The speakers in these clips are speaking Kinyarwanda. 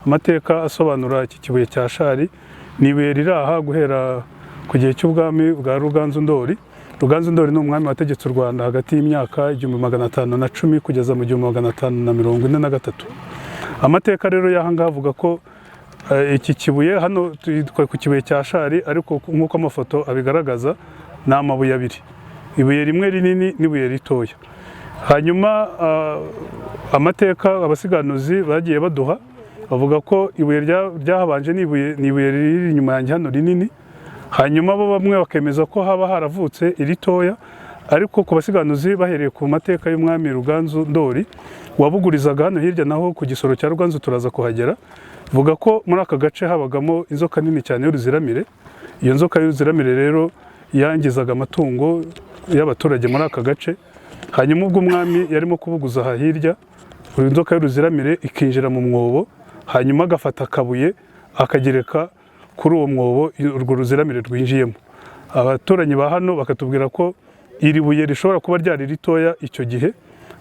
amateka asobanura iki kibuye cya Shari. Ni ibuye riri aha guhera ku gihe cy'ubwami bwa Ruganzu Ndoli. Ruganzu Ndoli ni umwami wategetse u Rwanda hagati y'imyaka 1510 kugeza mu 1543. Amateka rero y'aha ngaha avuga ko iki kibuye hano ku kibuye cya Shari, ariko nk'uko amafoto abigaragaza ni amabuye abiri, ibuye rimwe rinini n'ibuye ritoya. Hanyuma amateka abasiganuzi bagiye baduha bavuga ko ibuye ryahabanje ni ibuye riri inyuma yanjye hano rinini, hanyuma bo bamwe bakemeza ko haba haravutse iritoya, ariko ku basiganuzi bahereye ku mateka y'umwami Ruganzu Ndoli wabugurizaga hano hirya naho ku gisoro cya Ruganzu turaza kuhagera, vuga ko muri aka gace habagamo inzoka nini cyane y'uruziramire. Iyo nzoka y'uruziramire rero yangizaga amatungo y'abaturage muri aka gace. Hanyuma ubwo umwami yarimo kubuguza aha hirya, inzoka y'uruziramire ikinjira mu mwobo, hanyuma agafata akabuye akagereka kuri uwo mwobo urwo ruziramire rwinjiyemo. Abaturanyi ba hano bakatubwira ko iri buye rishobora kuba ryari ritoya icyo gihe,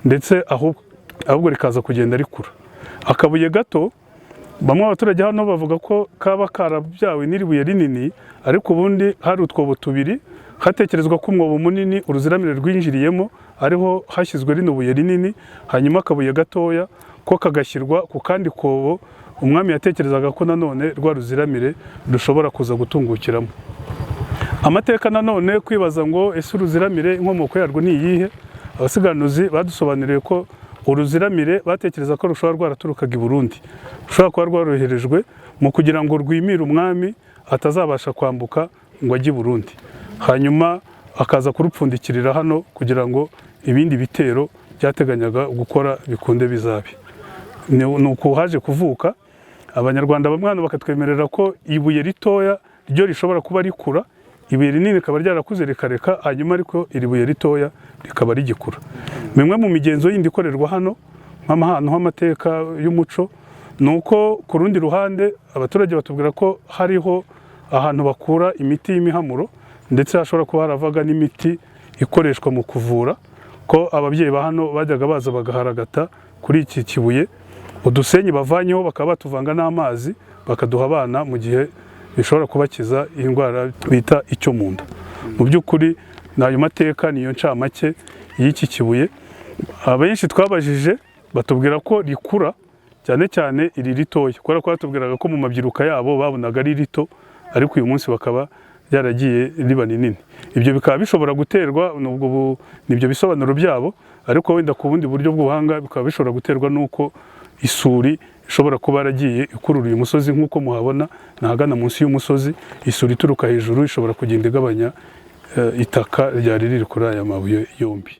ndetse ahubwo rikaza kugenda rikura. Akabuye gato, bamwe abaturage hano bavuga ko kaba karabyawe n'iri buye rinini, ariko ubundi hari utwobo tubiri, hatekerezwa ko umwobo munini uruziramire rwinjiriyemo ariho hashyizwe rino buye rinini, hanyuma akabuye gatoya ko kagashyirwa ku kandi kobo umwami yatekerezaga ko nanone rwa ruziramire rushobora kuza gutungukiramo. Amateka nanone kwibaza ngo ese uruziramire inkomoko yarwo ni iyihe? Abasiganuzi badusobanuriye ko uruziramire batekereza ko rushobora rwaraturukaga i Burundi, rushobora kuba rwaroherejwe mu kugira ngo rwimire umwami atazabasha kwambuka ngo ajye i Burundi, hanyuma akaza kurupfundikirira hano kugira ngo ibindi bitero byateganyaga gukora bikunde bizabe. Ni uko haje kuvuka Abanyarwanda bamwe hano bakatwemerera ko ibuye ritoya ryo rishobora kuba rikura, ibuye rinini rikaba ryarakuze rikareka, hanyuma ariko iri buye ritoya rikaba rigikura. Bimwe mu migenzo yindi ikorerwa hano nk'ahantu h'amateka y'umuco, ni uko ku rundi ruhande abaturage batubwira ko hariho ahantu bakura imiti y'imihamuro, ndetse hashobora kuba haravaga n'imiti ikoreshwa mu kuvura, ko ababyeyi ba hano bajyaga baza bagaharagata kuri iki kibuye udusenyi bavanyeho bakaba batuvanga n'amazi bakaduha abana mu gihe bishobora kubakiza indwara bita icyo mu nda. Mu by'ukuri n'ayo mateka niyo ncamake y'iki kibuye. Abenshi twabajije batubwira ko rikura cyane cyane iri ritoya, kubera ko batubwiraga ko mu mabyiruka yabo babonaga ari rito, ariko uyu munsi bakaba ryaragiye riba rinini. Ibyo bikaba bishobora guterwa n'ibyo bisobanuro byabo, ariko wenda ku bundi buryo bw'ubuhanga bikaba bishobora guterwa n'uko isuri ishobora kuba yaragiye ikurura uyu musozi. Nk'uko muhabona nahagana munsi y'umusozi, isuri ituruka hejuru ishobora kugenda igabanya itaka ryari riri kuri aya mabuye yombi.